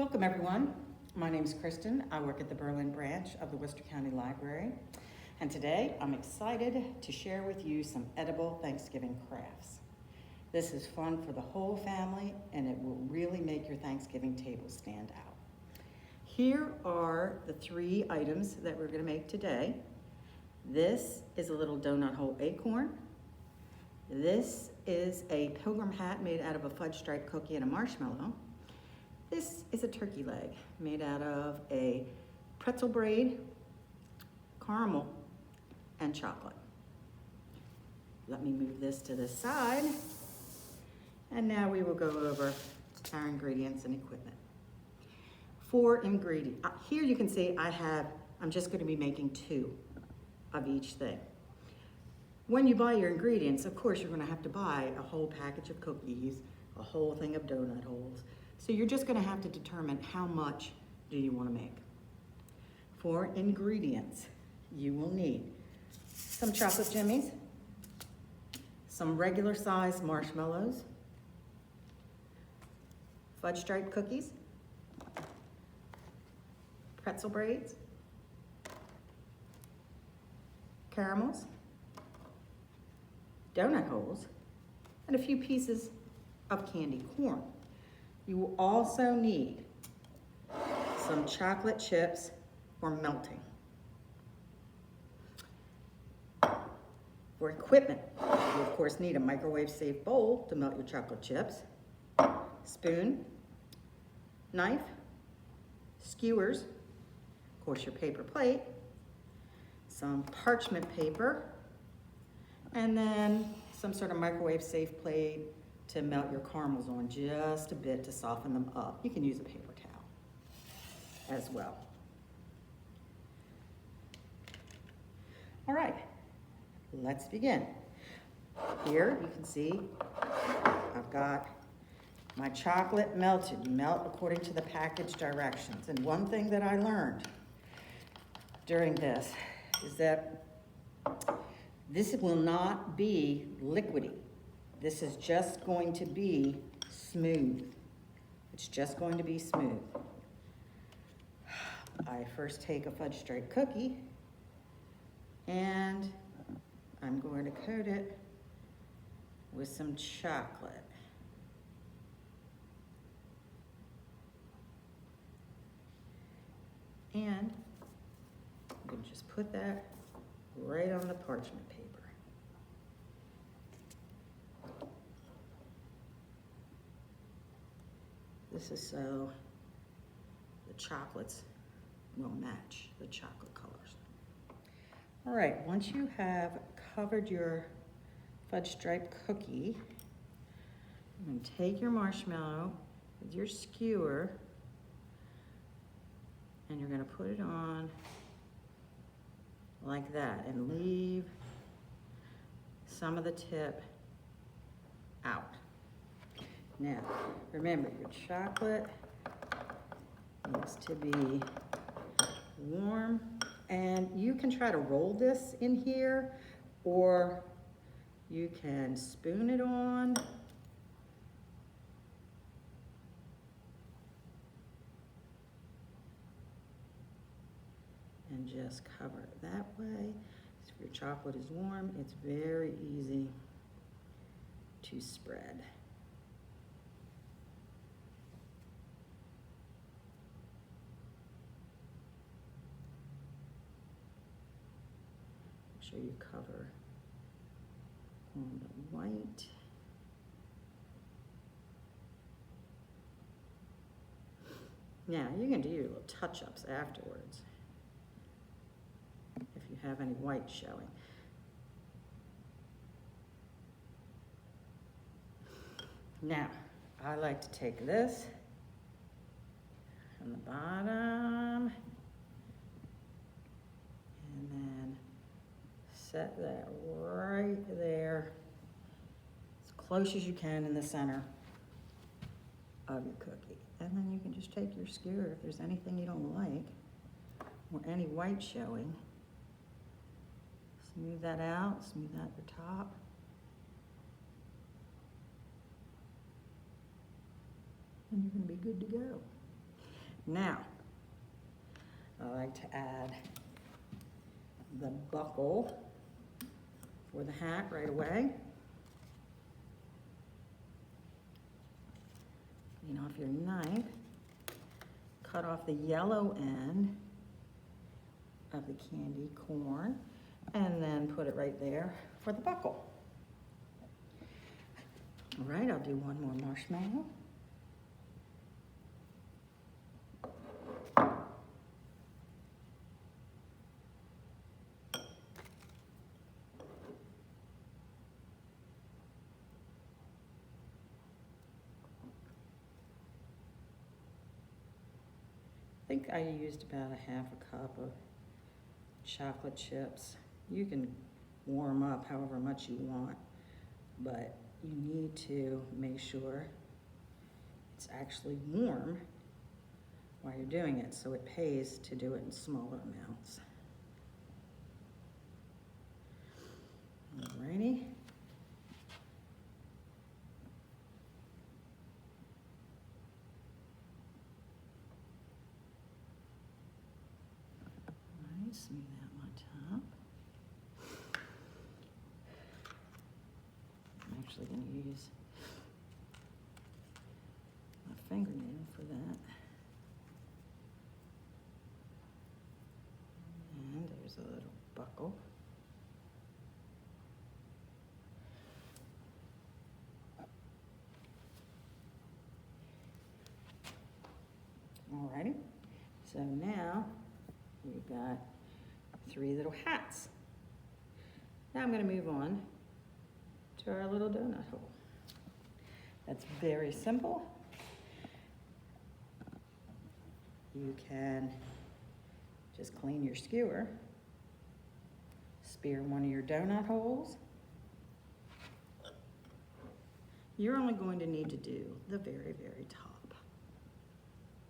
Welcome everyone. My name is Kristen. I work at the Berlin branch of the Worcester County Library. And today I'm excited to share with you some edible Thanksgiving crafts. This is fun for the whole family and it will really make your Thanksgiving table stand out. Here are the 3 items that we're going to make today. This is a little donut hole acorn. This is a pilgrim hat made out of a fudge stripe cookie and a marshmallow. This is a turkey leg made out of a pretzel braid, caramel, and chocolate. Let me move this to the side. And now we will go over our ingredients and equipment. For ingredients, here you can see I'm just going to be making 2 of each thing. When you buy your ingredients, of course, you're going to have to buy a whole package of cookies, a whole thing of donut holes. So you're just going to have to determine how much do you want to make. For ingredients, you will need some chocolate jimmies, some regular size marshmallows, fudge stripe cookies, pretzel braids, caramels, donut holes, and a few pieces of candy corn. You will also need some chocolate chips for melting. For equipment, you of course need a microwave-safe bowl to melt your chocolate chips, spoon, knife, skewers, of course your paper plate, some parchment paper, and then some sort of microwave-safe plate to melt your caramels on just a bit to soften them up. You can use a paper towel as well. All right, let's begin. Here you can see I've got my chocolate melted. You melt according to the package directions. And one thing that I learned during this is that this will not be liquidy. This is just going to be smooth. It's just going to be smooth. I first take a fudge stripe cookie and I'm going to coat it with some chocolate. And I'm going to just put that right on the parchment paper. This is so the chocolates will match the chocolate colors. All right, once you have covered your fudge stripe cookie, you're going to take your marshmallow with your skewer and you're going to put it on like that and leave some of the tip out. Now, remember your chocolate needs to be warm, and you can try to roll this in here, or you can spoon it on. And just cover it that way. So if your chocolate is warm, it's very easy to spread. Make sure you cover on the white. Now you can do your little touch-ups afterwards if you have any white showing. Now, I like to take this from the bottom and then set that right there as close as you can in the center of your cookie. And then you can just take your skewer if there's anything you don't like or any white showing. Smooth that out, smooth out your top. And you're gonna be good to go. Now, I like to add the buckle for the hat right away. You know, if you're knife, cut off the yellow end of the candy corn and then put it right there for the buckle. All right, I'll do one more marshmallow. I think I used about a half a cup of chocolate chips. You can warm up however much you want, but you need to make sure it's actually warm while you're doing it, so it pays to do it in smaller amounts. Alrighty. Alright, smooth out my top. I'm actually going to use my fingernail for that. And there's a little buckle. Alrighty, so now we've got 3 little hats. Now I'm going to move on to our little donut hole. That's very simple. You can just clean your skewer, spear one of your donut holes. You're only going to need to do the very, very top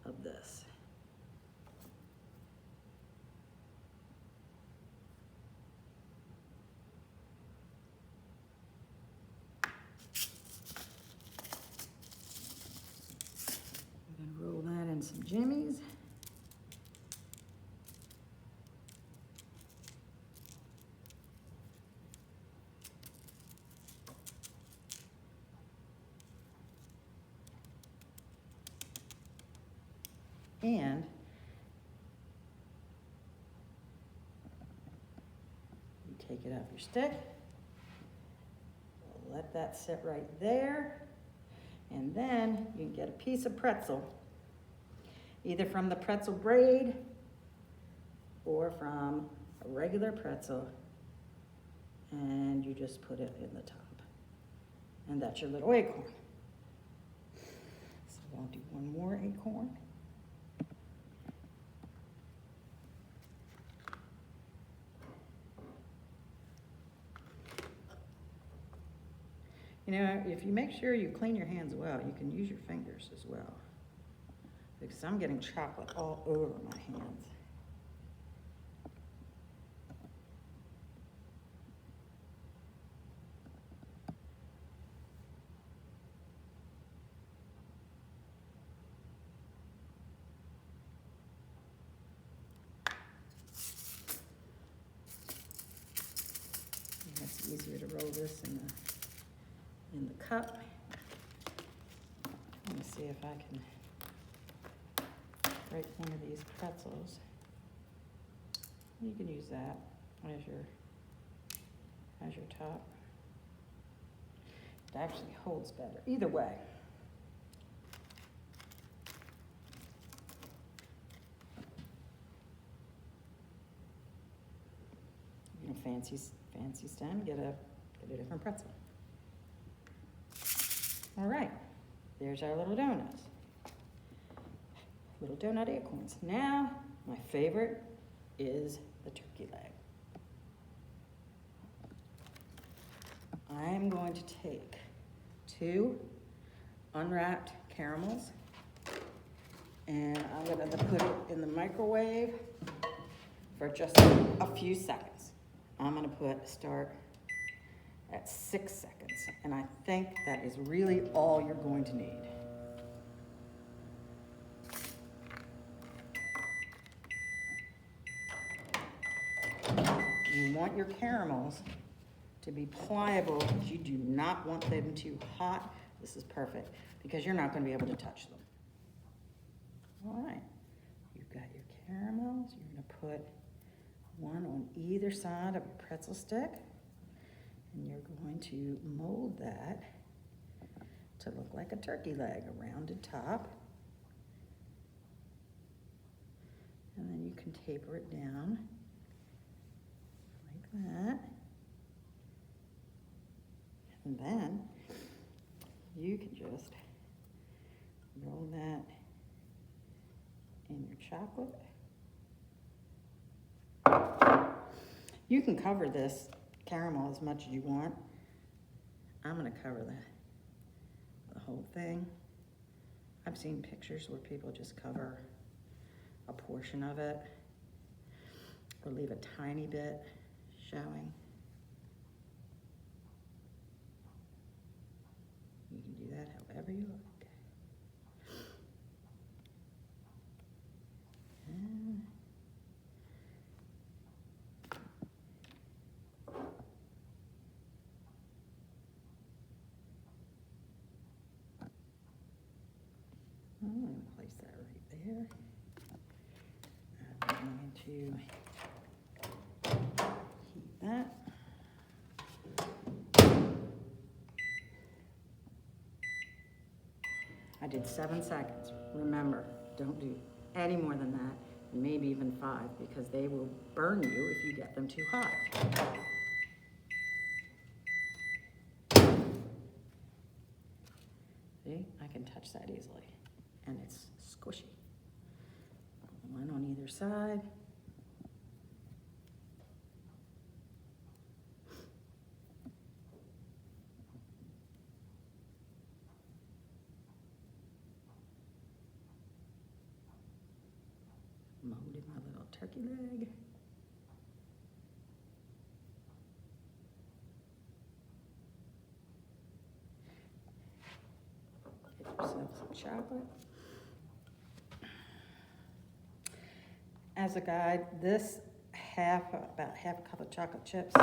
of this. I'm going to roll that in some jimmies. And you take it off your stick, let that sit right there, and then you can get a piece of pretzel, either from the pretzel braid or from a regular pretzel, and you just put it in the top. And that's your little acorn. So I'll do one more acorn. You know, if you make sure you clean your hands well, you can use your fingers as well, because I'm getting chocolate all over my hands. And it's easier to roll this in the cup. Let me see if I can break one of these pretzels. You can use that as your top. It actually holds better. Either way. You know, fancy stem, get a different pretzel. All right, there's our little donuts. Little donut acorns. Now, my favorite is the turkey leg. I'm going to take 2 unwrapped caramels and I'm going to put it in the microwave for just a few seconds. I'm going to start at 6 seconds, and I think that is really all you're going to need. want your caramels to be pliable, but you do not want them too hot. This is perfect because you're not going to be able to touch them. All right, you've got your caramels. You're going to put one on either side of your pretzel stick, and you're going to mold that to look like a turkey leg, a rounded top. And then you can taper it down like that. And then you can just roll that in your chocolate. You can cover this caramel as much as you want. I'm going to cover the whole thing. I've seen pictures where people just cover a portion of it or leave a tiny bit showing. You can do that however you like. And I'm going to place that right there. I'm going to heat that. I did 7 seconds. Remember, don't do any more than that, and maybe even 5, because they will burn you if you get them too hot. See, I can touch that easily, and it's squishy. One on either side. Molded my little turkey leg. Get yourself some chocolate. As a guide, this about half a cup of chocolate chips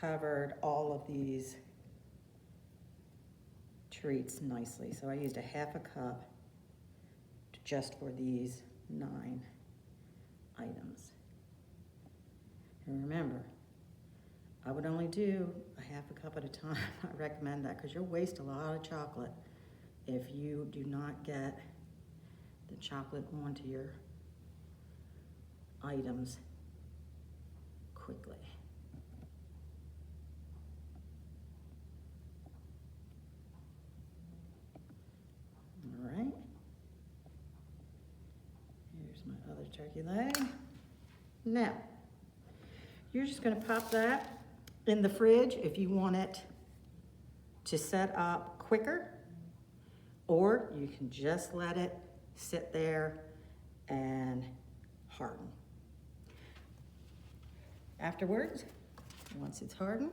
covered all of these treats nicely. So I used a half a cup just for these 9 items. And remember, I would only do a half a cup at a time. I recommend that because you'll waste a lot of chocolate if you do not get the chocolate onto your items quickly. All right. Here's my other turkey leg. Now, you're just going to pop that in the fridge if you want it to set up quicker, or you can just let it sit there and harden. Afterwards, once it's hardened,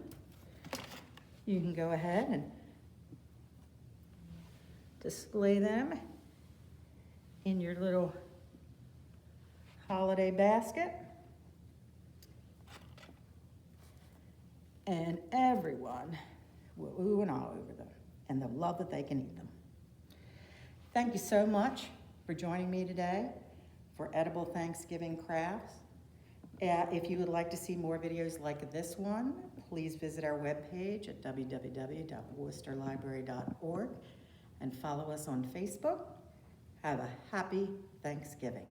you can go ahead and display them in your little holiday basket. And everyone will ooh and ah over them, and they'll love that they can eat them. Thank you so much for joining me today for Edible Thanksgiving Crafts. If you would like to see more videos like this one, please visit our webpage at www.worcesterlibrary.org and follow us on Facebook. Have a happy Thanksgiving.